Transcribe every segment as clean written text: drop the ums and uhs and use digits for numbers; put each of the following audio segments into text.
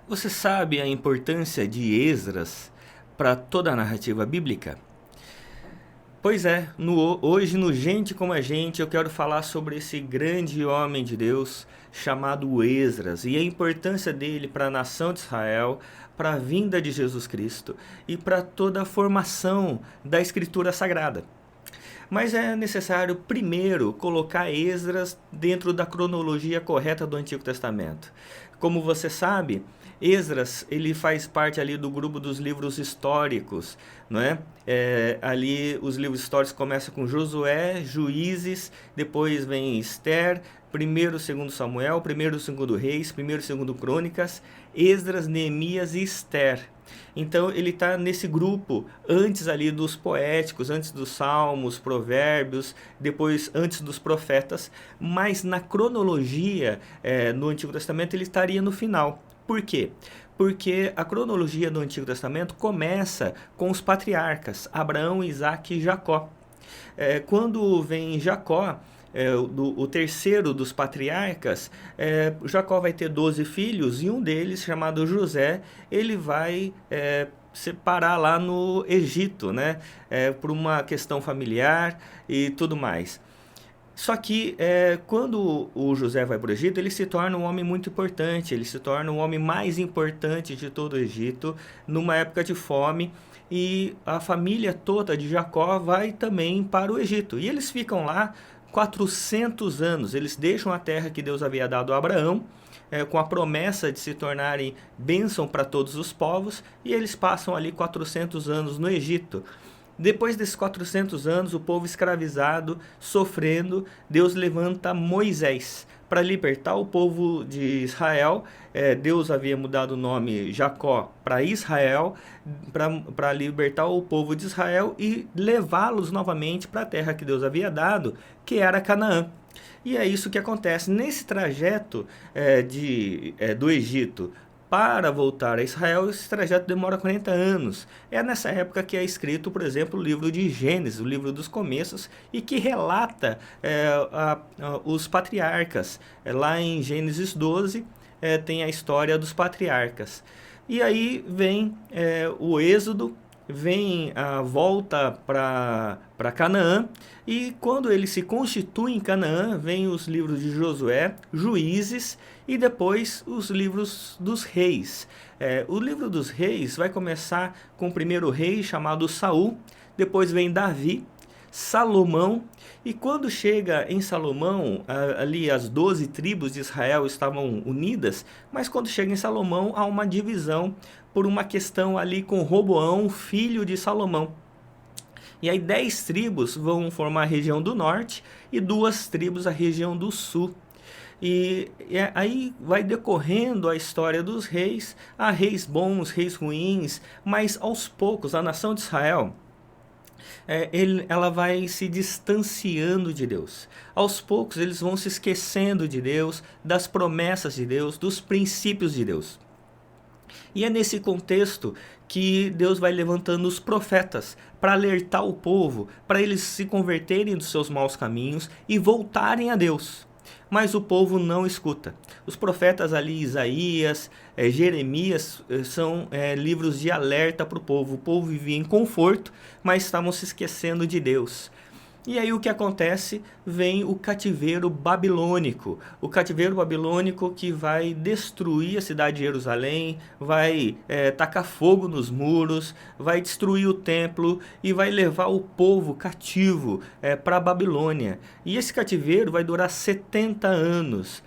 Você sabe a importância de Esdras para toda a narrativa bíblica? Pois é, hoje no Gente Como a Gente eu quero falar sobre esse grande homem de Deus chamado Esdras e a importância dele para a nação de Israel, para a vinda de Jesus Cristo e para toda a formação da Escritura Sagrada. Mas é necessário primeiro colocar Esdras dentro da cronologia correta do Antigo Testamento. Como você sabe, Esdras ele faz parte ali do grupo dos livros históricos, não é? Ali os livros históricos começam com Josué, Juízes, depois vem Esther, primeiro, segundo Samuel, primeiro, segundo Reis, primeiro, segundo Crônicas, Esdras, Neemias e Esther. Então ele está nesse grupo antes ali dos poéticos, antes dos salmos, provérbios, depois antes dos profetas, mas na cronologia no Antigo Testamento ele estaria no final. Por quê? Porque a cronologia do Antigo Testamento começa com os patriarcas, Abraão, Isaque e Jacó. Quando vem Jacó, o terceiro dos patriarcas, Jacó vai ter 12 filhos e um deles, chamado José, ele vai separar lá no Egito, né? Por uma questão familiar e tudo mais. Só que quando o José vai para o Egito, ele se torna um homem muito importante, ele se torna o homem mais importante de todo o Egito, numa época de fome, e a família toda de Jacó vai também para o Egito. E eles ficam lá 400 anos, eles deixam a terra que Deus havia dado a Abraão, com a promessa de se tornarem bênção para todos os povos, e eles passam ali 400 anos no Egito. Depois desses 400 anos, o povo escravizado, sofrendo, Deus levanta Moisés para libertar o povo de Israel. Deus havia mudado o nome Jacó para Israel, para libertar o povo de Israel e levá-los novamente para a terra que Deus havia dado, que era Canaã. E é isso que acontece nesse trajeto do Egito para voltar a Israel. Esse trajeto demora 40 anos. É nessa época que é escrito, por exemplo, o livro de Gênesis, o livro dos começos, e que relata os patriarcas. Lá em Gênesis 12 tem a história dos patriarcas. E aí vem o Êxodo, vem a volta para Canaã, e quando ele se constitui em Canaã, vem os livros de Josué, Juízes e depois os livros dos reis. O livro dos reis vai começar com o primeiro rei chamado Saul, depois vem Davi, Salomão, e quando chega em Salomão, ali as 12 tribos de Israel estavam unidas, mas quando chega em Salomão há uma divisão por uma questão ali com Roboão, filho de Salomão. E aí 10 tribos vão formar a região do norte e 2 tribos a região do sul. E aí vai decorrendo a história dos reis, há reis bons, reis ruins, mas aos poucos a nação de Israel ela vai se distanciando de Deus. Aos poucos eles vão se esquecendo de Deus, das promessas de Deus, dos princípios de Deus. E é nesse contexto que Deus vai levantando os profetas para alertar o povo, para eles se converterem dos seus maus caminhos e voltarem a Deus. Mas o povo não escuta. Os profetas ali, Isaías, Jeremias, são livros de alerta para o povo. O povo vivia em conforto, mas estavam se esquecendo de Deus. E aí o que acontece? Vem o cativeiro babilônico. O cativeiro babilônico que vai destruir a cidade de Jerusalém, vai tacar fogo nos muros, vai destruir o templo e vai levar o povo cativo para a Babilônia. E esse cativeiro vai durar 70 anos.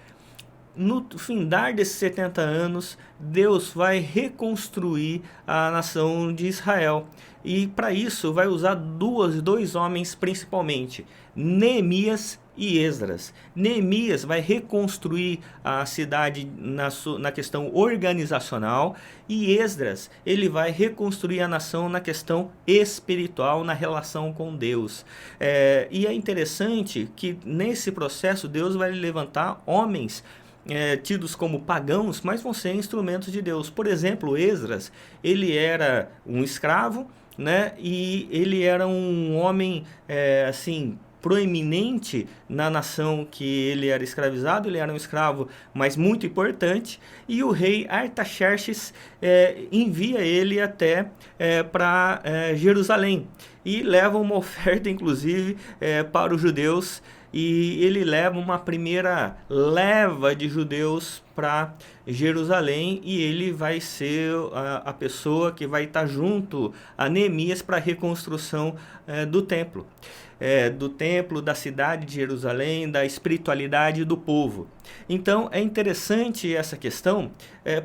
No findar desses 70 anos, Deus vai reconstruir a nação de Israel. E para isso vai usar dois homens principalmente, Neemias e Esdras. Neemias vai reconstruir a cidade na questão organizacional, e Esdras ele vai reconstruir a nação na questão espiritual, na relação com Deus. E é interessante que nesse processo Deus vai levantar homens tidos como pagãos, mas vão ser instrumentos de Deus. Por exemplo, Esdras, ele era um escravo, né? E ele era um homem, assim, proeminente na nação que ele era escravizado, ele era um escravo, mas muito importante, e o rei Artaxerxes envia ele até para Jerusalém, e leva uma oferta, inclusive, para os judeus, e ele leva uma primeira leva de judeus para Jerusalém, e ele vai ser a pessoa que vai estar junto a Neemias para a reconstrução do templo. Da cidade de Jerusalém, da espiritualidade do povo. Então é interessante essa questão,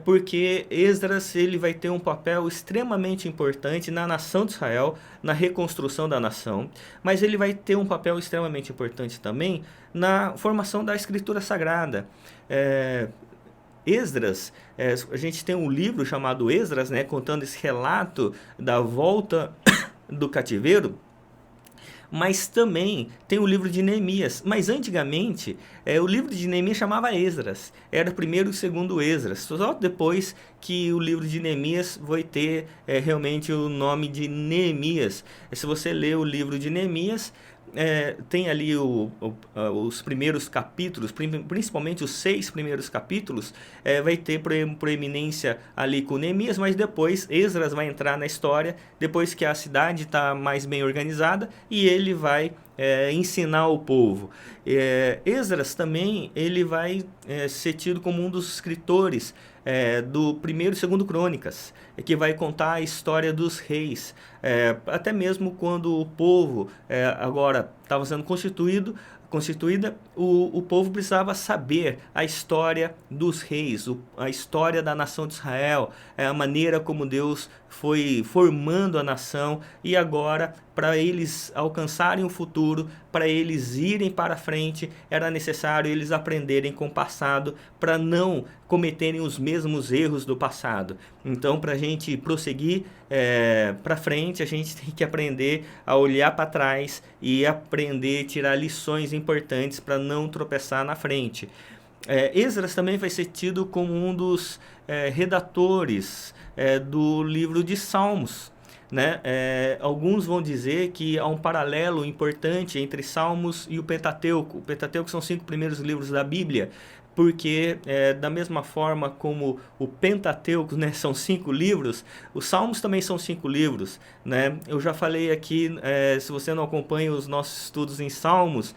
porque Esdras ele vai ter um papel extremamente importante na nação de Israel, na reconstrução da nação, mas ele vai ter um papel extremamente importante também na formação da escritura sagrada. Esdras, a gente tem um livro chamado Esdras, né, contando esse relato da volta do cativeiro, mas também tem o livro de Neemias. Mas antigamente, o livro de Neemias chamava Esdras. Era o primeiro e o segundo Esdras. Só depois que o livro de Neemias vai ter realmente o nome de Neemias. Se você ler o livro de Neemias, tem ali os primeiros capítulos, principalmente os 6 primeiros capítulos, vai ter proeminência ali com Neemias, mas depois Esdras vai entrar na história, depois que a cidade está mais bem organizada, e ele vai ensinar o povo. Esdras também ele vai ser tido como um dos escritores do primeiro e segundo Crônicas, que vai contar a história dos reis, até mesmo quando o povo agora estava sendo constituída, o povo precisava saber a história dos reis, a história da nação de Israel, a maneira como Deus foi formando a nação, e agora, para eles alcançarem o futuro, para eles irem para frente, era necessário eles aprenderem com o passado, para não cometerem os mesmos erros do passado. Então, para a gente prosseguir para frente, a gente tem que aprender a olhar para trás e aprender a tirar lições importantes para não tropeçar na frente. Esdras também vai ser tido como um dos redatores do livro de Salmos, né? Alguns vão dizer que há um paralelo importante entre Salmos e o Pentateuco. O Pentateuco são os 5 primeiros livros da Bíblia, porque da mesma forma como o Pentateuco, né, são 5 livros, os Salmos também são 5 livros, né? Eu já falei aqui, se você não acompanha os nossos estudos em Salmos,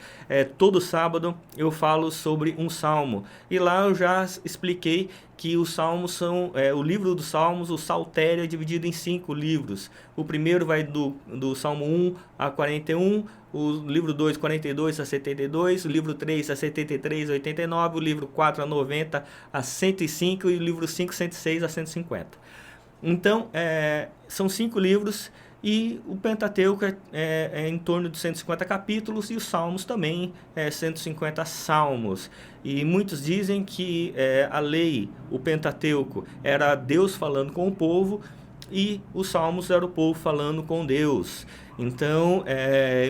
todo sábado eu falo sobre um Salmo, e lá eu já expliquei que os Salmos são, o livro dos Salmos, o Saltério, é dividido em 5 livros. O primeiro vai do Salmo 1 a 41, o livro 2, 42 a 72, o livro 3 a 73 a 89, o livro 4 a 90 a 105 e o livro 5, 106 a 150. Então, são 5 livros, e o Pentateuco é em torno de 150 capítulos, e os Salmos também 150 salmos. E muitos dizem que a lei, o Pentateuco, era Deus falando com o povo, e os Salmos era o povo falando com Deus. Então,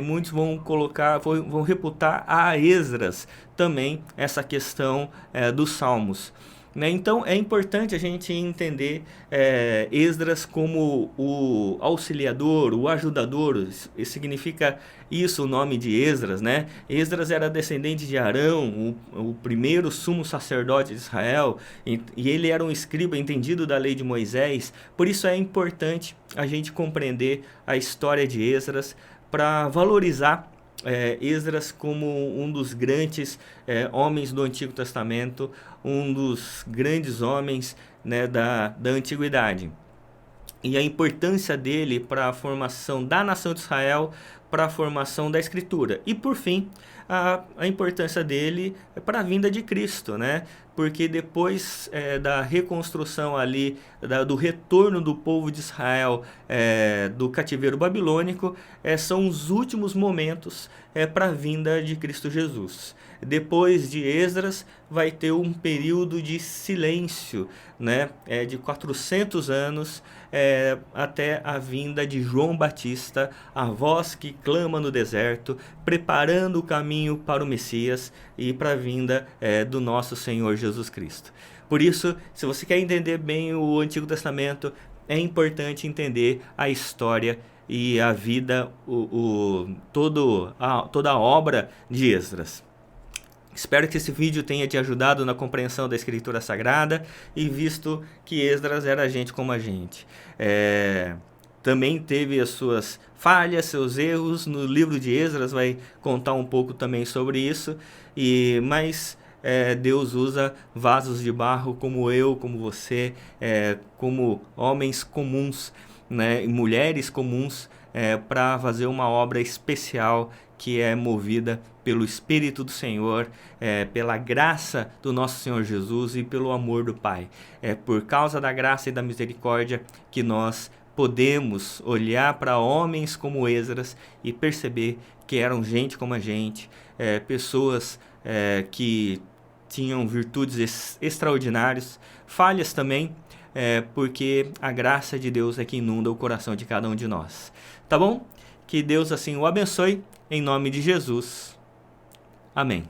muitos vão reputar a Esdras também essa questão dos Salmos. Né? Então, é importante a gente entender Esdras como o auxiliador, o ajudador. Significa isso o nome de Esdras, né? Esdras era descendente de Arão, o primeiro sumo sacerdote de Israel, e ele era um escriba entendido da lei de Moisés. Por isso é importante a gente compreender a história de Esdras para valorizar Esdras como um dos grandes homens do Antigo Testamento, um dos grandes homens, né, da antiguidade. E a importância dele para a formação da nação de Israel, para a formação da Escritura. E por fim, a importância dele para a vinda de Cristo, né? Porque depois da reconstrução ali, do retorno do povo de Israel do cativeiro babilônico, são os últimos momentos para a vinda de Cristo Jesus. Depois de Esdras, vai ter um período de silêncio, né, de 400 anos, até a vinda de João Batista, a voz que clama no deserto, preparando o caminho para o Messias e para a vinda do nosso Senhor Jesus Cristo. Por isso, se você quer entender bem o Antigo Testamento, é importante entender a história e a vida, toda a obra de Esdras. Espero que esse vídeo tenha te ajudado na compreensão da Escritura Sagrada e visto que Esdras era gente como a gente. Também teve as suas falhas, seus erros. No livro de Esdras vai contar um pouco também sobre isso. Mas Deus usa vasos de barro como eu, como você, como homens comuns, né, e mulheres comuns, para fazer uma obra especial que é movida pelo Espírito do Senhor, pela graça do nosso Senhor Jesus e pelo amor do Pai. É por causa da graça e da misericórdia que nós podemos olhar para homens como Esdras e perceber que eram gente como a gente, pessoas que tinham virtudes extraordinárias, falhas também, porque a graça de Deus é que inunda o coração de cada um de nós. Tá bom? Que Deus assim o abençoe, em nome de Jesus. Amém.